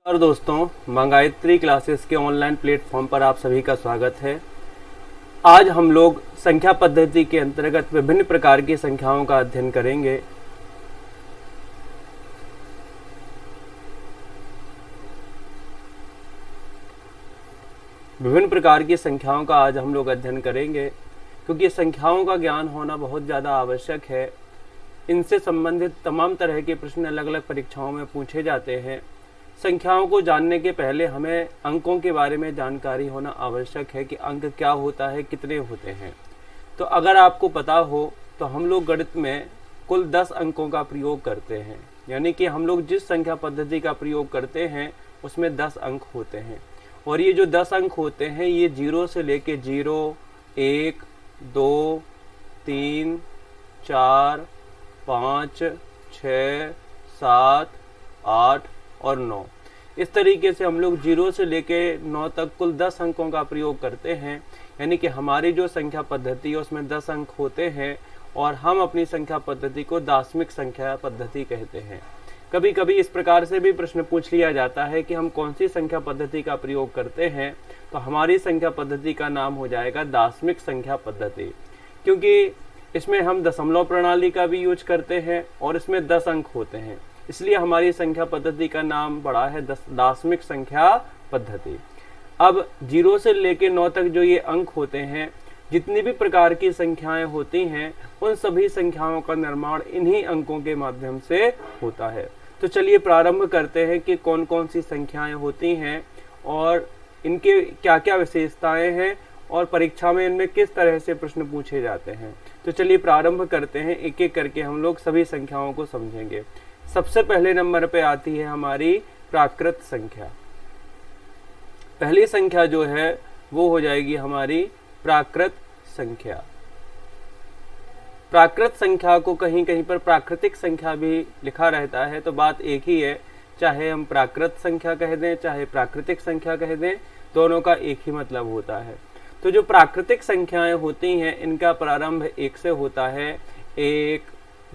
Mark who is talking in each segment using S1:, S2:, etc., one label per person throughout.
S1: और दोस्तों, मंगायत्री क्लासेस के ऑनलाइन प्लेटफॉर्म पर आप सभी का स्वागत है। आज हम लोग संख्या पद्धति के अंतर्गत विभिन्न प्रकार की संख्याओं का अध्ययन करेंगे। विभिन्न प्रकार की संख्याओं का आज हम लोग अध्ययन करेंगे क्योंकि संख्याओं का ज्ञान होना बहुत ज़्यादा आवश्यक है। इनसे संबंधित तमाम तरह के प्रश्न अलग अलग परीक्षाओं में पूछे जाते हैं। संख्याओं को जानने के पहले हमें अंकों के बारे में जानकारी होना आवश्यक है कि अंक क्या होता है, कितने होते हैं। तो अगर आपको पता हो तो हम लोग गणित में कुल 10 अंकों का प्रयोग करते हैं, यानी कि हम लोग जिस संख्या पद्धति का प्रयोग करते हैं उसमें 10 अंक होते हैं। और ये जो 10 अंक होते हैं ये 0 से लेके 0, 1, 2, 3, 4, 5, 6, 7, 8 और 9, इस तरीके से हम लोग 0 से लेके 9 तक कुल 10 अंकों का प्रयोग करते हैं। यानी कि हमारी जो संख्या पद्धति है उसमें 10 अंक होते हैं और हम अपनी संख्या पद्धति को दाशमिक संख्या पद्धति कहते हैं। कभी कभी इस प्रकार से भी प्रश्न पूछ लिया जाता है कि हम कौन सी संख्या पद्धति का प्रयोग करते हैं, तो हमारी संख्या पद्धति का नाम हो जाएगा दाशमिक संख्या पद्धति, क्योंकि इसमें हम दशमलव प्रणाली का भी यूज करते हैं और इसमें 10 अंक होते हैं, इसलिए हमारी संख्या पद्धति का नाम पड़ा है दाशमिक संख्या पद्धति। अब 0 से लेकर 9 तक जो ये अंक होते हैं, जितनी भी प्रकार की संख्याएं होती हैं उन सभी संख्याओं का निर्माण इन्हीं अंकों के माध्यम से होता है। तो चलिए प्रारंभ करते हैं कि कौन कौन सी संख्याएं होती हैं और इनके क्या क्या विशेषताएं हैं और परीक्षा में इनमें किस तरह से प्रश्न पूछे जाते हैं। तो चलिए प्रारंभ करते हैं, एक एक करके हम लोग सभी संख्याओं को समझेंगे। सबसे पहले नंबर पे आती है हमारी प्राकृत संख्या। पहली संख्या जो है वो हो जाएगी हमारी प्राकृत संख्या। प्राकृत संख्या को कहीं कहीं पर प्राकृतिक संख्या भी लिखा रहता है, तो बात एक ही है, चाहे हम प्राकृत संख्या कह दें चाहे प्राकृतिक संख्या कह दें, दोनों का एक ही मतलब होता है। तो जो प्राकृतिक संख्याएं होती हैं इनका प्रारंभ 1 से होता है। 1,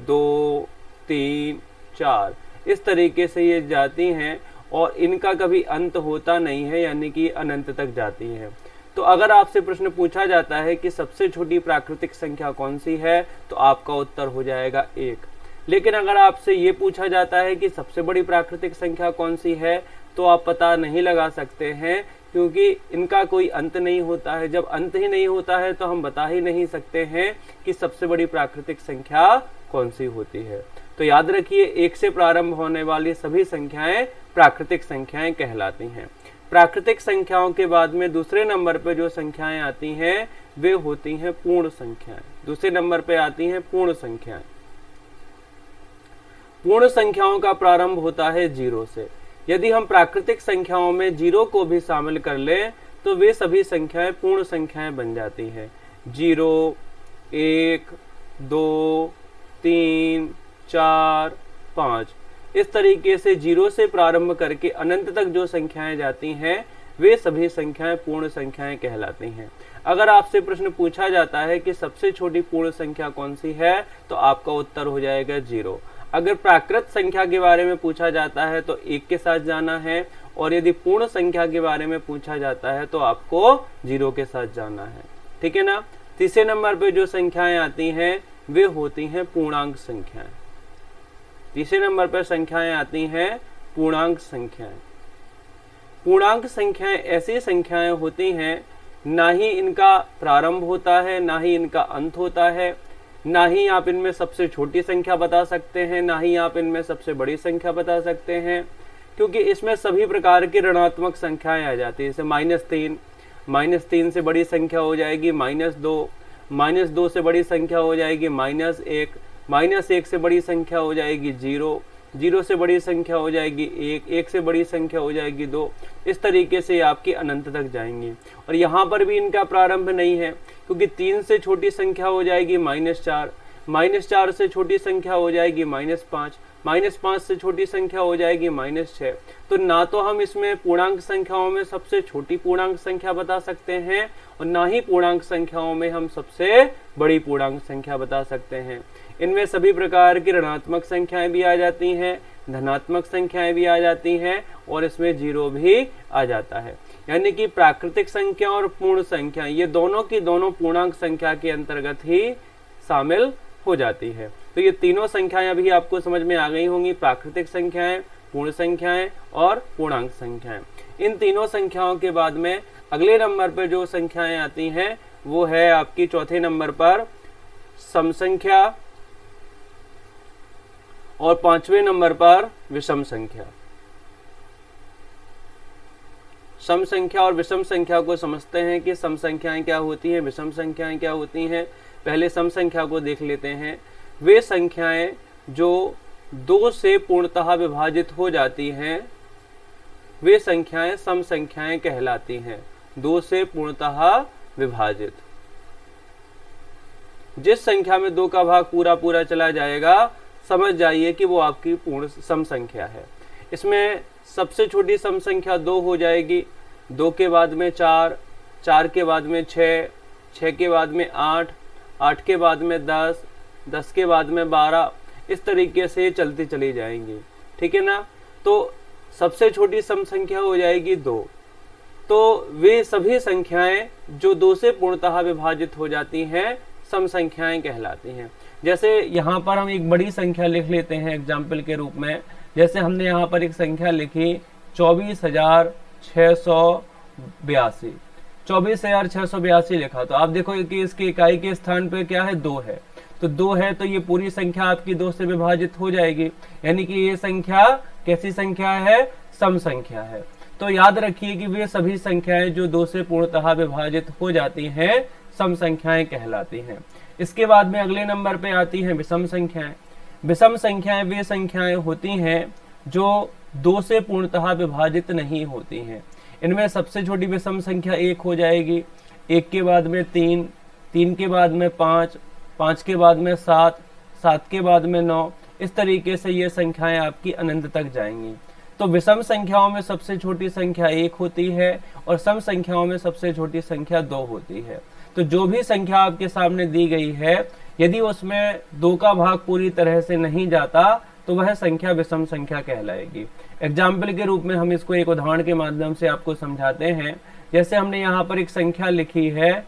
S1: 2, 3, 4, इस तरीके से ये जाती हैं और इनका कभी अंत होता नहीं है, यानी कि अनंत तक जाती हैं। तो अगर आपसे प्रश्न पूछा जाता है कि सबसे छोटी प्राकृतिक संख्या कौन सी है, तो आपका उत्तर हो जाएगा 1। लेकिन अगर आपसे ये पूछा जाता है कि सबसे बड़ी प्राकृतिक संख्या कौन सी है, तो आप पता नहीं लगा सकते हैं, क्योंकि इनका कोई अंत नहीं होता है। जब अंत ही नहीं होता है तो हम बता ही नहीं सकते हैं कि सबसे बड़ी प्राकृतिक संख्या कौन सी होती है। तो याद रखिए, 1 से प्रारंभ होने वाली सभी संख्याएं प्राकृतिक संख्याएं कहलाती हैं। प्राकृतिक संख्याओं के बाद में दूसरे नंबर पर जो संख्याएं आती हैं वे होती हैं पूर्ण संख्याएं। दूसरे नंबर पे आती हैं पूर्ण संख्याएं। पूर्ण संख्याओं का प्रारंभ होता है 0 से। यदि हम प्राकृतिक संख्याओं में 0 को भी शामिल कर लें तो वे सभी संख्याएं पूर्ण संख्याएं बन जाती हैं। 0, 1, 2, 3, 4, 5, इस तरीके से 0 से प्रारंभ करके अनंत तक जो संख्याएं जाती हैं वे सभी संख्याएं पूर्ण संख्याएं कहलाती हैं। अगर आपसे प्रश्न पूछा जाता है कि सबसे छोटी पूर्ण संख्या कौन सी है, तो आपका उत्तर हो जाएगा 0। अगर प्राकृत संख्या के बारे में पूछा जाता है तो 1 के साथ जाना है, और यदि पूर्ण संख्या के बारे में पूछा जाता है तो आपको 0 के साथ जाना है। ठीक है ना। तीसरे नंबर पे जो संख्याएं आती हैं वे होती हैं पूर्णांक संख्याएं। तीसरे नंबर पर संख्याएं आती हैं पूर्णांक संख्याएं। पूर्णांक संख्याएं ऐसी संख्याएं होती हैं, ना ही इनका प्रारंभ होता है ना ही इनका अंत होता है, ना ही आप इनमें सबसे छोटी संख्या बता सकते हैं ना ही आप इनमें सबसे बड़ी संख्या बता सकते हैं, क्योंकि इसमें सभी प्रकार की ऋणात्मक संख्याएं आ जाती है। जैसे -3 से बड़ी संख्या हो जाएगी -2, -2 से बड़ी संख्या हो जाएगी -1, -1 से बड़ी संख्या हो जाएगी 0, 0 से बड़ी संख्या हो जाएगी 1, 1 से बड़ी संख्या हो जाएगी 2। इस तरीके से आपकी अनंत तक जाएंगी। और यहाँ पर भी इनका प्रारंभ नहीं है, क्योंकि 3 से छोटी संख्या हो जाएगी -4, -4 से छोटी संख्या हो जाएगी -5, -5 से छोटी संख्या हो जाएगी -6। तो ना तो हम इसमें पूर्णांक संख्याओं में सबसे छोटी पूर्णांक संख्या बता सकते हैं और ना ही पूर्णांक संख्याओं में हम सबसे बड़ी पूर्णांक संख्या बता सकते हैं। इनमें सभी प्रकार की ऋणात्मक संख्याएं भी आ जाती हैं, धनात्मक संख्याएं भी आ जाती हैं और इसमें जीरो भी आ जाता है। यानी कि प्राकृतिक संख्या और पूर्ण संख्या ये दोनों की दोनों पूर्णांक संख्या के अंतर्गत ही शामिल हो जाती है। तो ये तीनों संख्याएं अभी आपको समझ में आ गई होंगी, प्राकृतिक संख्याएं, पूर्ण संख्याएं और पूर्णांक संख्याएं। इन तीनों संख्याओं के बाद में अगले नंबर पर जो संख्याएं आती हैं वो है आपकी चौथे नंबर पर सम संख्या और पांचवें नंबर पर विषम संख्या। सम संख्या और विषम संख्या को समझते हैं कि सम संख्याएं क्या होती हैं, विषम संख्याएं क्या होती हैं। पहले सम संख्या को देख लेते हैं। वे संख्याएं जो 2 से पूर्णतः विभाजित हो जाती हैं वे संख्याएं सम संख्याएं कहलाती हैं। 2 से पूर्णतः विभाजित, जिस संख्या में 2 का भाग पूरा पूरा चला जाएगा समझ जाइए कि वो आपकी पूर्ण सम संख्या है। इसमें सबसे छोटी सम संख्या 2 हो जाएगी, 2 के बाद में 4, 4 के बाद में 6, 6 के बाद में 8, 8 के बाद में 10, 10 के बाद में 12, इस तरीके से चलती चली जाएंगी। ठीक है ना। तो सबसे छोटी सम संख्या हो जाएगी 2। तो वे सभी संख्याएं जो 2 से पूर्णतः विभाजित हो जाती हैं सम संख्याएं कहलाती हैं। जैसे यहाँ पर हम एक बड़ी संख्या लिख लेते हैं एग्जाम्पल के रूप में। जैसे हमने यहाँ पर एक संख्या लिखी 24,682, 24,682 लिखा। तो आप देखो कि इसकी इकाई के स्थान पे क्या है, 2 है। तो 2 है तो ये पूरी संख्या आपकी 2 से विभाजित हो जाएगी, यानी कि ये संख्या कैसी संख्या है, सम संख्या है। तो याद रखिए कि वे सभी संख्याएं जो 2 से पूर्णतः विभाजित हो जाती हैं सम संख्याएं कहलाती हैं। इसके बाद में अगले नंबर पे आती हैं विषम संख्याएं। विषम संख्याएं वे संख्याएं होती हैं जो 2 से पूर्णतः विभाजित नहीं होती हैं। इनमें सबसे छोटी विषम संख्या 1 हो जाएगी, 1 के बाद में 3, 3 के बाद में 5, 5 के बाद में 7, 7 के बाद में 9, इस तरीके से ये संख्याएं आपकी अनंत तक जाएंगी। तो विषम संख्याओं में सबसे छोटी संख्या 1 होती है और सम संख्याओं में सबसे छोटी संख्या 2 होती है। तो जो भी संख्या आपके सामने दी गई है यदि उसमें 2 का भाग पूरी तरह से नहीं जाता तो वह संख्या विषम संख्या कहलाएगी। एग्जाम्पल के रूप में हम इसको एक उदाहरण के माध्यम से आपको समझाते हैं। जैसे हमने यहाँ पर एक संख्या लिखी है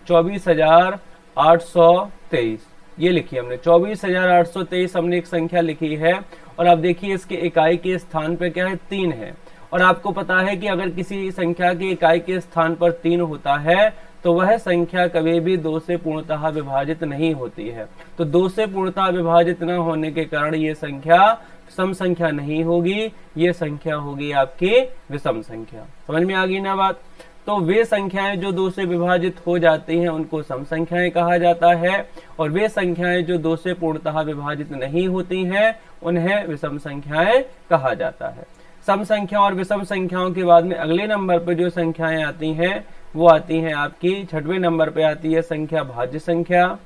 S1: 24,823, ये लिखी हमने 24,823 हमने एक संख्या लिखी है और आप देखिए इसके इकाई के स्थान पे क्या है, 3 है। और आपको पता है कि अगर किसी संख्या की इकाई के स्थान पर 3 होता है तो वह संख्या कभी भी 2 से पूर्णतः विभाजित नहीं होती है। तो 2 से पूर्णतः विभाजित न होने के कारण ये संख्या सम संख्या नहीं होगी, ये संख्या होगी आपकी विषम संख्या। समझ में आ गई ना बात। तो वे संख्याएं जो 2 से विभाजित हो जाती हैं उनको सम संख्याएं कहा जाता है और वे संख्याएं जो 2 से पूर्णतः विभाजित नहीं होती हैं उन्हें विषम संख्याएं कहा जाता है। सम संख्या और विषम संख्याओं के बाद में अगले नंबर पर जो संख्याएं आती हैं वो आती हैं आपकी 6वें नंबर पे आती है संख्या भाज्य संख्या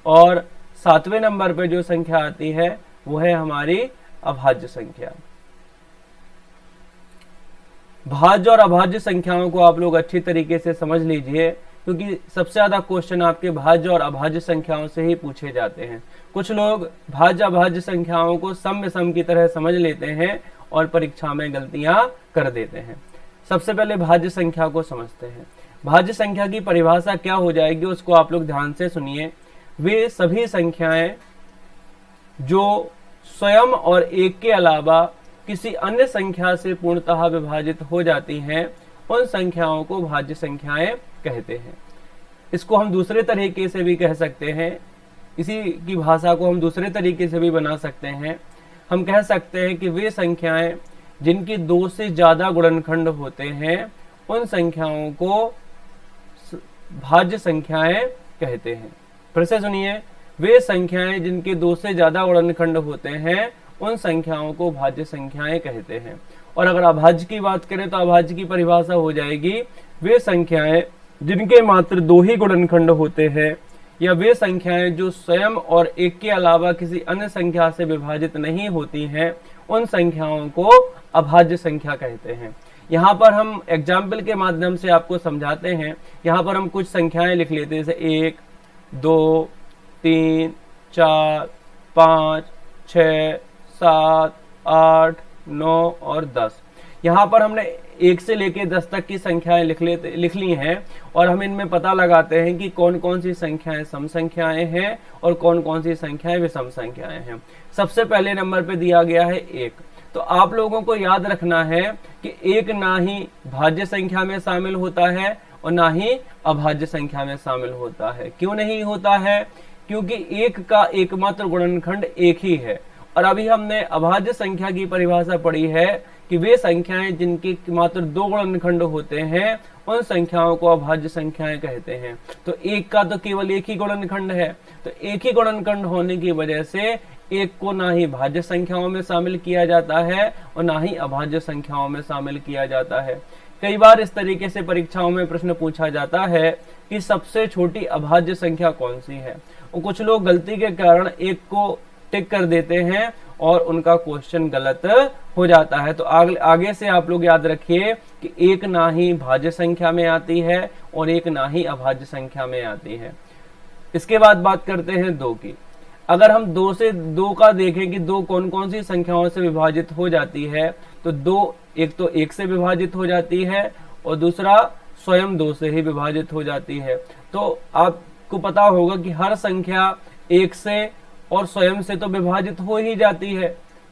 S1: और 7वें नंबर पे जो संख्या आती है वो है हमारी अभाज्य संख्या। भाज्य और अभाज्य संख्याओं को आप लोग अच्छी तरीके से समझ लीजिए क्योंकि सबसे ज्यादा क्वेश्चन आपके भाज्य और अभाज्य संख्याओं से ही पूछे जाते हैं। कुछ लोग भाज्य अभाज्य संख्याओं को सम विषम की तरह समझ लेते हैं और परीक्षा में गलतियां कर देते हैं। सबसे पहले भाज्य संख्या को समझते हैं। भाज्य संख्या की परिभाषा क्या हो जाएगी उसको आप लोग ध्यान से सुनिए। वे सभी संख्याएं जो स्वयं और एक के अलावा किसी अन्य संख्या से पूर्णतः विभाजित हो जाती हैं उन संख्याओं को भाज्य संख्याएं कहते हैं। इसको हम दूसरे तरीके से भी कह सकते हैं, इसी की भाषा को हम दूसरे तरीके से भी बना सकते हैं। हम कह सकते हैं कि वे संख्याएं जिनकी 2 से ज्यादा गुणनखंड होते हैं उन संख्याओं को भाज्य संख्याएं कहते हैं। फिर से सुनिए, वे संख्याएं जिनके 2 से ज्यादा गुणनखंड होते हैं उन संख्याओं को भाज्य संख्याएं कहते हैं। और अगर अभाज्य की बात करें तो अभाज्य की परिभाषा हो जाएगी वे संख्याएं जिनके मात्र 2 ही गुणनखंड होते हैं या वे संख्याएं जो स्वयं और एक के अलावा किसी अन्य संख्या से विभाजित नहीं होती हैं उन संख्याओं को अभाज्य संख्या कहते हैं। यहाँ पर हम एग्जाम्पल के माध्यम से आपको समझाते हैं। यहाँ पर हम कुछ संख्याएं लिख लेते हैं जैसे 1, 2, 3, 4, 5, 6, 7, 8, 9 और 10। यहाँ पर हमने 1 से लेकर 10 तक की संख्याएं लिख ली हैं और हम इनमें पता लगाते हैं कि कौन कौन सी संख्याएं सम संख्याएं हैं और कौन कौन सी संख्याएं विषम संख्याएं हैं। सबसे पहले नंबर पे दिया गया है 1। तो आप लोगों को याद रखना है कि 1 ना ही भाज्य संख्या में शामिल होता है और ना ही अभाज्य संख्या में शामिल होता है। क्यों नहीं होता है? क्योंकि 1 का एकमात्र गुणनखंड 1 ही है। और अभी हमने अभाज्य संख्या की परिभाषा पढ़ी है कि वे संख्याएं जिनके मात्र 2 गुणनखंड होते हैं उन संख्याओं को अभाज्य संख्याएं कहते हैं। तो 1 का तो केवल 1 ही गुणनखंड है, तो 1 ही गुणनखंड होने की वजह से 1 को ना ही भाज्य संख्याओं में शामिल किया जाता है और ना ही अभाज्य संख्याओं में शामिल किया जाता है। कई बार इस तरीके से परीक्षाओं में प्रश्न पूछा जाता है कि सबसे छोटी अभाज्य संख्या कौन सी है, और कुछ लोग गलती के कारण 1 को टिक कर देते हैं और उनका क्वेश्चन गलत हो जाता है। तो आगे से आप लोग याद रखिए कि 1 ना ही भाज्य संख्या में आती है और 1 ना ही अभाज्य संख्या में आती है। इसके बाद बात करते हैं 2 की। अगर हम 2 से 2 का देखें कि 2 कौन कौन सी संख्याओं से विभाजित हो जाती है, तो 2 एक तो 1 से विभाजित हो जाती है और दूसरा स्वयं 2 से ही विभाजित हो जाती है। तो आपको पता होगा कि हर संख्या 1 से और स्वयं से तो विभाजित हो ही जाती है।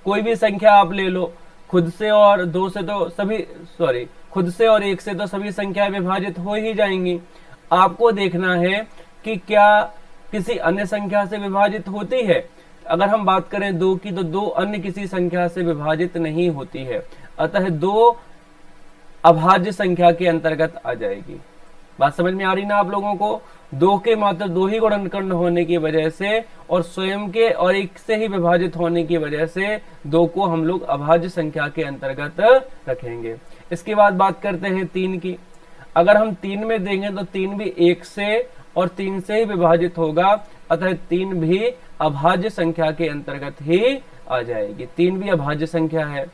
S1: कोई भी संख्या आप ले लो, खुद से और 2 से तो खुद से और 1 से तो सभी संख्याएं विभाजित हो ही जाएंगी। आपको देखना है कि क्या किसी अन्य संख्या से विभाजित होती है। अगर हम बात करें 2 की, तो 2 अन्य किसी संख्या से विभाजित नहीं होती है, अतः 2 अभाज्य संख्या के अंतर्गत आ जाएगी। बात समझ में आ रही ना आप लोगों को? 2 के मात्र 2 ही गुणनखंड होने की वजह से और स्वयं के और 1 से ही विभाजित होने की वजह से 2 को हम लोग अभाज्य संख्या के अंतर्गत रखेंगे। इसके बाद बात करते हैं 3 की। अगर हम 3 में देंगे तो 3 भी 1 से और 3 से ही विभाजित होगा, अतः 3 भी अभाज्य संख्या के अंतर्गत ही आ जाएगी। 3 भी अभाज्य संख्या है।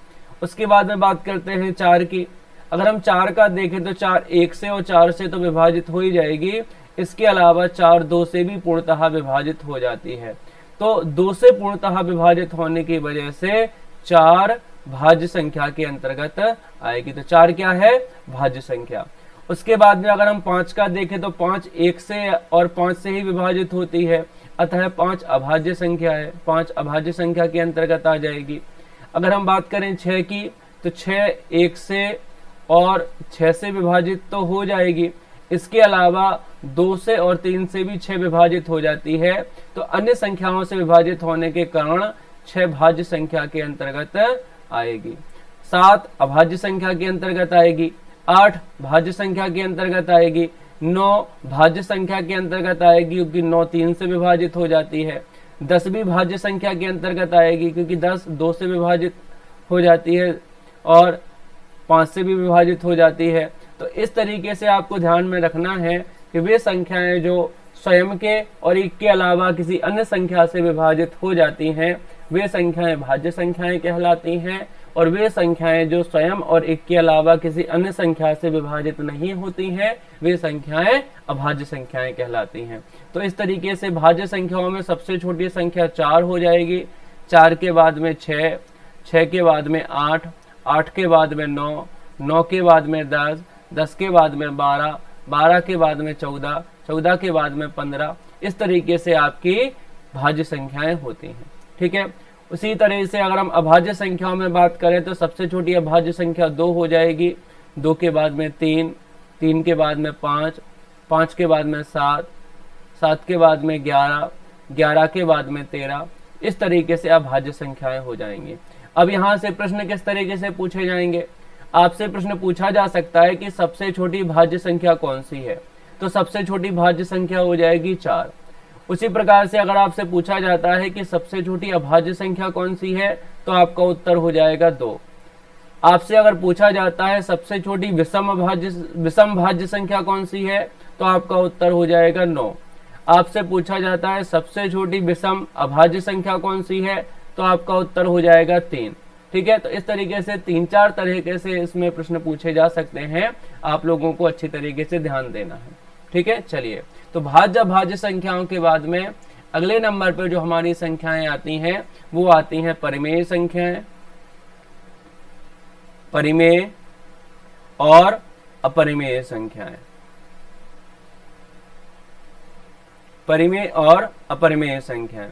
S1: उसके बाद में बात करते हैं 4 की। अगर हम 4 का देखें तो 4 1 से और 4 से तो विभाजित हो ही जाएगी। इसके अलावा 4 2 से भी पूर्णतः विभाजित हो जाती है। तो 2 से पूर्णतः विभाजित होने की वजह से 4 भाज्य संख्या के अंतर्गत आएगी। तो 4 क्या है? भाज्य संख्या। उसके बाद में अगर हम 5 का देखें तो 5 1 से और 5 से ही विभाजित होती है, अतः 5 अभाज्य संख्या है, 5 अभाज्य संख्या के अंतर्गत आ जाएगी। अगर हम बात करें 6 की, तो 6 1 से और 6 से विभाजित तो हो जाएगी। इसके अलावा 2 से और 3 से भी 6 विभाजित हो जाती है। तो अन्य संख्याओं से विभाजित होने के कारण 6 भाज्य संख्या के अंतर्गत आएगी। 7 अभाज्य संख्या के अंतर्गत आएगी। 8 भाज्य संख्या के अंतर्गत आएगी। 9 भाज्य संख्या के अंतर्गत आएगी क्योंकि 9 3 से विभाजित हो जाती है। 10 भी भाज्य संख्या के अंतर्गत आएगी क्योंकि 10 2 से विभाजित हो जाती है और 5 से भी विभाजित हो जाती है। तो इस तरीके से आपको ध्यान में रखना है कि वे संख्याएं जो स्वयं के और 1 के अलावा किसी अन्य संख्या से विभाजित हो जाती हैं, वे संख्याएं भाज्य संख्याएं कहलाती हैं, और वे संख्याएं जो स्वयं और 1 के अलावा किसी अन्य संख्या से विभाजित नहीं होती हैं, वे संख्याएं अभाज्य संख्याएं कहलाती हैं। तो इस तरीके से भाज्य संख्याओं में सबसे छोटी संख्या 4 हो जाएगी। 4 के बाद में 6, 6 के बाद में 8, 8 के बाद में 9, 9 के बाद में 10, 10 के बाद में 12, 12 के बाद में 14, 14 के बाद में 15। इस तरीके से आपकी भाज्य संख्याएं होती हैं। ठीक है। उसी तरह से अगर हम अभाज्य संख्याओं में बात करें तो सबसे छोटी अभाज्य संख्या 2 हो जाएगी। 2 के बाद में 3, 3 के बाद में 5, 5 के बाद में 7, 7 के बाद में 11, 11 के बाद में 13। इस तरीके से अभाज्य संख्याएं हो जाएंगी। अब यहाँ से प्रश्न किस तरीके से पूछे जाएंगे? आपसे प्रश्न पूछा जा सकता है कि सबसे छोटी भाज्य संख्या कौन सी है, तो सबसे छोटी भाज्य संख्या हो जाएगी 4। उसी प्रकार से अगर आपसे पूछा जाता है कि सबसे छोटी अभाज्य संख्या कौन सी है, तो आपका उत्तर हो जाएगा 2। आपसे अगर पूछा जाता है सबसे छोटी विषम भाज्य संख्या कौन सी है, तो आपका उत्तर हो जाएगा 9। आपसे पूछा जाता है सबसे छोटी विषम अभाज्य संख्या कौन सी है, तो आपका उत्तर हो जाएगा 3। ठीक है। तो इस तरीके से 3-4 तरीके से इसमें प्रश्न पूछे जा सकते हैं। आप लोगों को अच्छी तरीके से ध्यान देना है। ठीक है। चलिए, तो भाज्य अभाज्य संख्याओं के बाद में अगले नंबर पर जो हमारी संख्याएं आती हैं वो आती हैं परिमेय संख्याएं, परिमेय और अपरिमेय संख्याएं। परिमेय और अपरिमेय संख्याएं,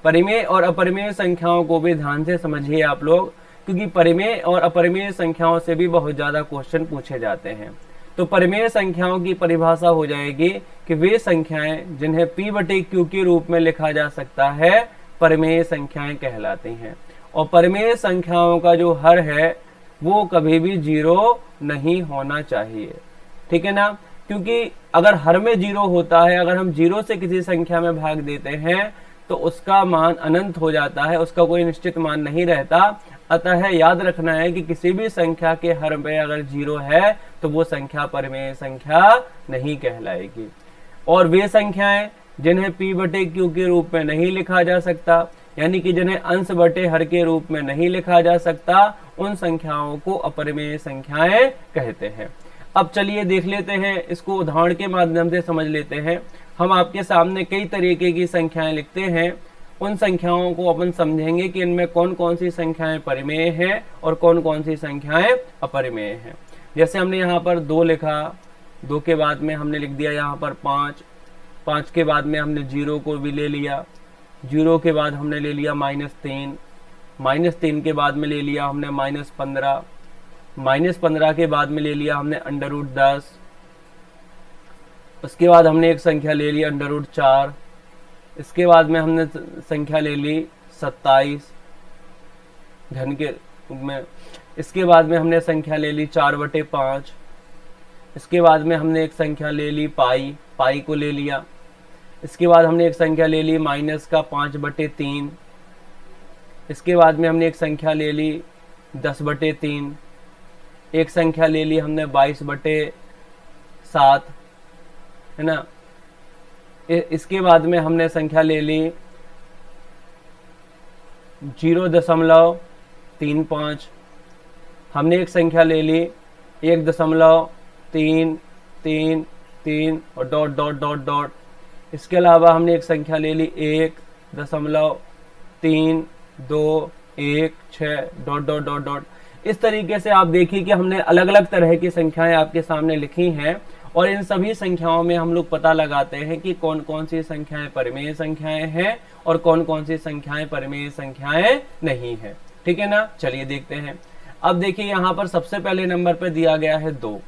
S1: परिमेय और अपरिमेय संख्याओं को भी ध्यान से समझिए आप लोग, क्योंकि परिमेय और अपरिमेय संख्याओं से भी बहुत ज्यादा क्वेश्चन पूछे जाते हैं। तो परिमेय संख्याओं की परिभाषा हो जाएगी कि वे संख्याएं जिन्हें p बटे q के रूप में लिखा जा सकता है परिमेय संख्याएं कहलाती हैं। और परिमेय संख्याओं का जो हर है वो कभी भी 0 नहीं होना चाहिए, ठीक है ना, क्योंकि अगर हर में 0 होता है, अगर हम 0 से किसी संख्या में भाग देते हैं तो उसका मान अनंत हो जाता है, उसका कोई निश्चित मान नहीं रहता। अतः याद रखना है कि किसी भी संख्या के हर में अगर 0 है तो वो संख्या परिमेय संख्या नहीं कहलाएगी। और वे संख्याएं जिन्हें p बटे q के रूप में नहीं लिखा जा सकता, यानी कि जिन्हें अंश बटे हर के रूप में नहीं लिखा जा सकता, उन संख्याओं को अपरिमेय संख्याएं कहते हैं। अब चलिए देख लेते हैं, इसको उदाहरण के माध्यम से समझ लेते हैं। हम आपके सामने कई तरीके की संख्याएं लिखते हैं, उन संख्याओं को अपन समझेंगे कि इनमें कौन कौन सी संख्याएं परिमेय हैं और कौन कौन सी संख्याएं अपरिमेय हैं। जैसे हमने यहाँ पर 2 लिखा, 2 के बाद में हमने लिख दिया यहाँ पर 5, 5 के बाद में हमने 0 को भी ले लिया, 0 के बाद हमने ले लिया -3, -3 के बाद में ले लिया हमने -15, -15 के बाद में ले लिया हमने √10, उसके बाद हमने एक संख्या ले ली √4, इसके बाद में हमने संख्या ले ली 27 घन के रूप में, इसके बाद में हमने संख्या ले ली 4/5, इसके बाद में हमने एक संख्या ले ली पाई को ले लिया, इसके बाद हमने एक संख्या ले ली -5/3, इसके बाद में हमने एक संख्या ले ली 10/3, एक संख्या ले ली हमने 22/7, है ना। इसके बाद में हमने संख्या ले ली 0.35, हमने एक संख्या ले ली 1.333 और डॉट डॉट डॉट डॉट। इसके अलावा हमने एक संख्या ले ली 1.321 डॉट डॉट डॉट डॉट। इस तरीके से आप देखिए कि हमने अलग अलग तरह की संख्याएं आपके सामने लिखी हैं और इन सभी संख्याओं में हम लोग पता लगाते हैं कि कौन कौन सी संख्याएं परिमेय संख्याएं हैं और कौन कौन सी संख्याएं परिमेय संख्याएं नहीं है, ठीक है ना। चलिए देखते हैं। अब देखिए यहाँ पर सबसे पहले नंबर पर दिया गया है 2।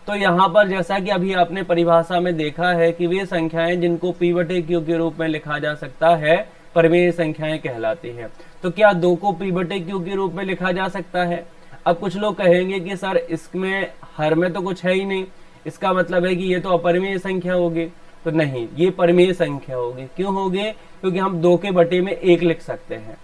S1: तो यहाँ पर जैसा कि अभी आपने परिभाषा में देखा है कि वे संख्याएं जिनको p/q के रूप में लिखा जा सकता है परिमेय संख्याएं कहलाती हैं। तो क्या 2 को p/q के रूप में लिखा जा सकता है? अब कुछ लोग कहेंगे कि सर इसमें हर में तो कुछ है ही नहीं, इसका मतलब है कि ये तो अपरिमेय संख्या होगी। तो नहीं, ये परिमेय संख्या होगी। क्यों होगी? क्योंकि हम 2 के बटे में 1 लिख सकते हैं।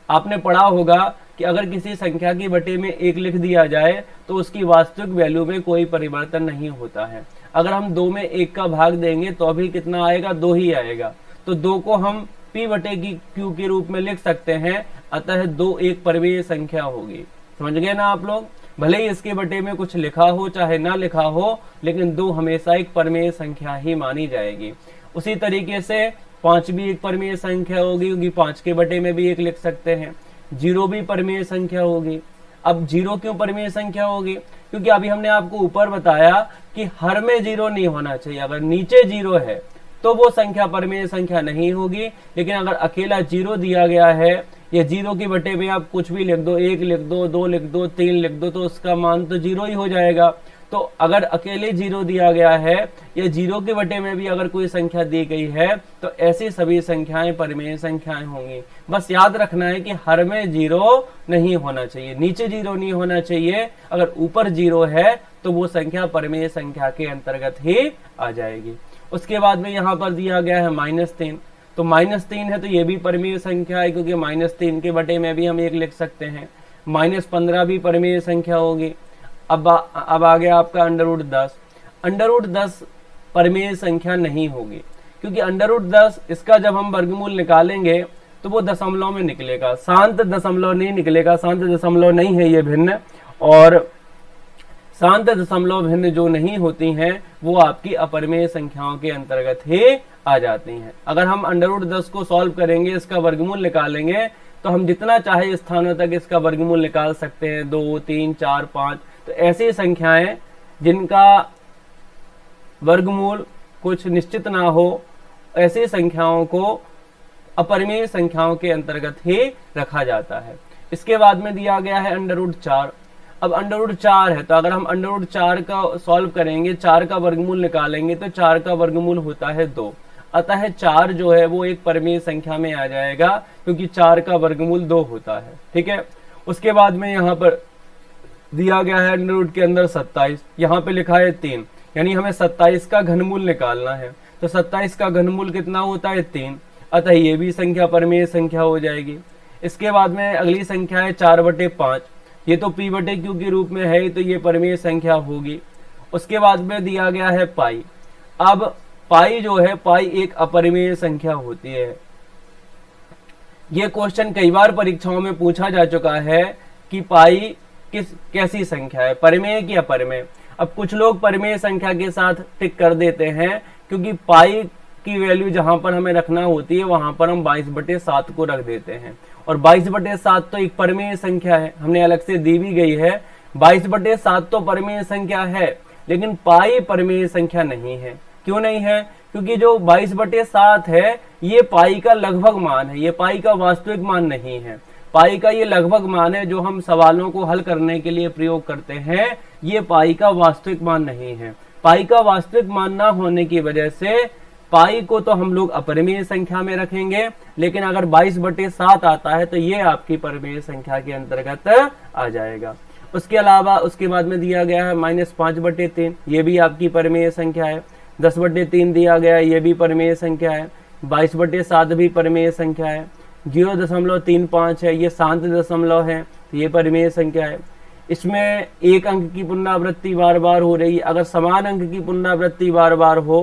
S1: आपने पढ़ा होगा कि अगर किसी संख्या की बटे में 1 लिख दिया जाए तो उसकी वास्तविक वैल्यू में कोई परिवर्तन नहीं होता है। अगर हम 2 में 1 का भाग देंगे तो अभी कितना आएगा? 2 ही आएगा। तो 2 को हम p/q के रूप में लिख सकते हैं, अतः 2 एक परिमेय संख्या होगी। समझ गए ना आप लोग? भले ही इसके बटे में कुछ लिखा हो चाहे ना लिखा हो, लेकिन 2 हमेशा एक परिमेय संख्या ही मानी जाएगी। उसी तरीके से 5 भी एक परिमेय संख्या होगी, क्योंकि 5 के बटे में भी 1 लिख सकते हैं। 0 भी परिमेय संख्या होगी। अब 0 क्यों परिमेय संख्या होगी? क्योंकि अभी हमने आपको ऊपर बताया कि हर में 0 नहीं होना चाहिए। अगर नीचे 0 है तो वो संख्या परिमेय संख्या नहीं होगी, लेकिन अगर अकेला 0 दिया गया है या 0 के बटे में आप कुछ भी लिख दो, 1 लिख दो, 2 लिख दो, 3 लिख दो, तो उसका मान तो 0 ही हो जाएगा। तो अगर अकेले 0 दिया गया है या 0 के बटे में भी अगर कोई संख्या दी गई है तो ऐसी सभी संख्याएं परिमेय संख्याएं होंगी। बस याद रखना है कि हर में 0 नहीं होना चाहिए, नीचे 0 नहीं होना चाहिए। अगर ऊपर 0 है तो वो संख्या परिमेय संख्या के अंतर्गत ही आ जाएगी। उसके बाद में यहाँ पर दिया गया है -3। तो -3 है तो ये भी परिमेय संख्या है, क्योंकि -3 के बटे में भी हम 1 लिख सकते हैं। -15 भी परिमेय संख्या होगी। अब आ गया आपका √10। √10 परिमेय संख्या नहीं होगी, क्योंकि √10 इसका जब हम वर्गमूल निकालेंगे तो वो दशमलव में निकलेगा, शांत दशमलव नहीं निकलेगा। शांत दशमलव नहीं है ये भिन्न, और शांत दशमलव भिन्न जो नहीं होती हैं वो आपकी अपरिमेय संख्याओं के अंतर्गत ही आ जाती हैं। अगर हम √10 को सॉल्व करेंगे, इसका वर्गमूल निकालेंगे, तो हम जितना चाहे स्थानों तक इसका वर्गमूल निकाल सकते हैं, 2, 3, 4, 5। तो ऐसी संख्याएं जिनका वर्गमूल कुछ निश्चित ना हो, ऐसी संख्याओं को अपरिमेय संख्याओं के अंतर्गत ही रखा जाता है। इसके बाद में दिया गया है √4। अब √4 है, तो अगर हम √4 का सॉल्व करेंगे, 4 का वर्गमूल निकालेंगे, तो 4 का वर्गमूल होता है 2। अतः 4 जो है वो एक परिमेय संख्या में आ जाएगा, क्योंकि 4 का वर्गमूल 2 होता है। ठीक है। उसके बाद में यहाँ पर दिया गया है √ के अंदर 27, यहाँ पे लिखा है 3, यानी हमें 27 का घनमूल निकालना है। तो 27 का घनमूल कितना होता है? 3। अतः ये भी संख्या परिमेय संख्या हो जाएगी। इसके बाद में अगली संख्या है 4/5, ये तो p/q के रूप में है, तो ये परिमेय संख्या होगी। उसके बाद में दिया गया है पाई। अब पाई जो है, पाई एक अपरिमेय संख्या होती है। ये क्वेश्चन कई बार परीक्षाओं में पूछा जा चुका है कि पाई कैसी संख्या है, परिमेय की अपरिमेय। अब कुछ लोग परिमेय संख्या के साथ टिक कर देते हैं, क्योंकि पाई की वैल्यू जहां पर हमें रखना होती है वहां पर हम 22/7 को रख देते हैं, और 22/7 तो एक परिमेय संख्या है, हमने अलग से दी भी गई है। 22/7 तो परिमेय संख्या है, लेकिन पाई परिमेय संख्या नहीं है। क्यों नहीं है? क्योंकि जो 22/7 है ये पाई का लगभग मान है, ये पाई का वास्तविक मान नहीं है। पाई का ये लगभग मान है जो हम सवालों को हल करने के लिए प्रयोग करते हैं, ये पाई का वास्तविक मान नहीं है। पाई का वास्तविक मान ना होने की वजह से पाई को तो हम लोग अपरिमेय संख्या में रखेंगे, लेकिन अगर 22/7 आता है तो ये आपकी परिमेय संख्या के अंतर्गत आ जाएगा। उसके अलावा उसके बाद में दिया गया है -5/3, ये भी आपकी परिमेय संख्या है। 10/3 दिया गया है, ये भी परिमेय संख्या है। 22/7 भी परिमेय संख्या है। 0.35 है, ये शांत दशमलव है, ये परिमेय संख्या है। इसमें एक अंक की पुनरावृत्ति बार बार हो रही है। अगर समान अंक की पुनरावृत्ति बार बार हो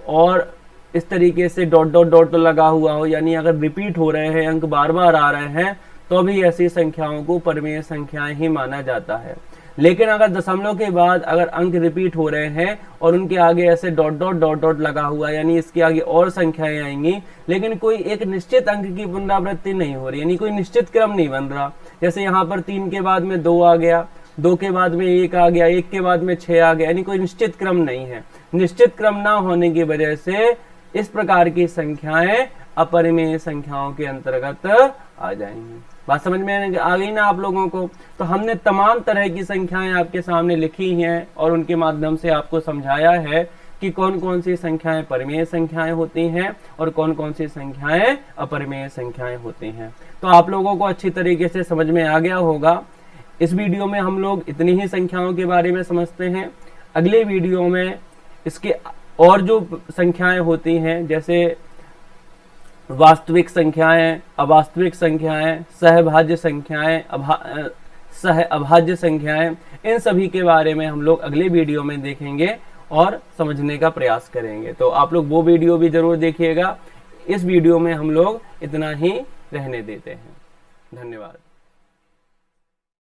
S1: और इस तरीके से डॉट डॉट डॉट लगा हुआ हो, यानी अगर रिपीट हो रहे हैं, अंक बार बार आ रहे हैं, तो भी ऐसी संख्याओं को परिमेय संख्याएं ही माना जाता है। लेकिन अगर दशमलव के बाद अगर अंक रिपीट हो रहे हैं और उनके आगे ऐसे डॉट डॉट डॉट डॉट लगा हुआ, यानी इसके आगे और संख्याएं आएंगी, लेकिन कोई एक निश्चित अंक की पुनरावृत्ति नहीं हो रही, यानी कोई निश्चित क्रम नहीं बन रहा। जैसे यहाँ पर 3 के बाद में 2 आ गया, 2 के बाद में 1 आ गया, 1 के बाद में 6 आ गया, यानी कोई निश्चित क्रम नहीं है। निश्चित क्रम ना होने की वजह से इस प्रकार की संख्याएं अपरिमेय संख्याओं के अंतर्गत आ जाएंगी। बात समझ में आ गई ना आप लोगों को? तो हमने तमाम तरह की संख्याएं आपके सामने लिखी हैं और उनके माध्यम से आपको समझाया है कि कौन कौन सी संख्याएं परिमेय संख्याएं होती हैं और कौन कौन सी संख्याएं अपरिमेय संख्याएं होती हैं। तो आप लोगों को अच्छी तरीके से समझ में आ गया होगा। इस वीडियो में हम लोग इतनी ही संख्याओं के बारे में समझते हैं। अगले वीडियो में इसके और जो संख्याएं होती हैं, जैसे वास्तविक संख्याएं, अवास्तविक संख्याएं, सहभाज्य संख्याएं, सह अभाज्य संख्याएं, इन सभी के बारे में हम लोग अगले वीडियो में देखेंगे और समझने का प्रयास करेंगे। तो आप लोग वो वीडियो भी जरूर देखिएगा। इस वीडियो में हम लोग इतना ही रहने देते हैं। धन्यवाद।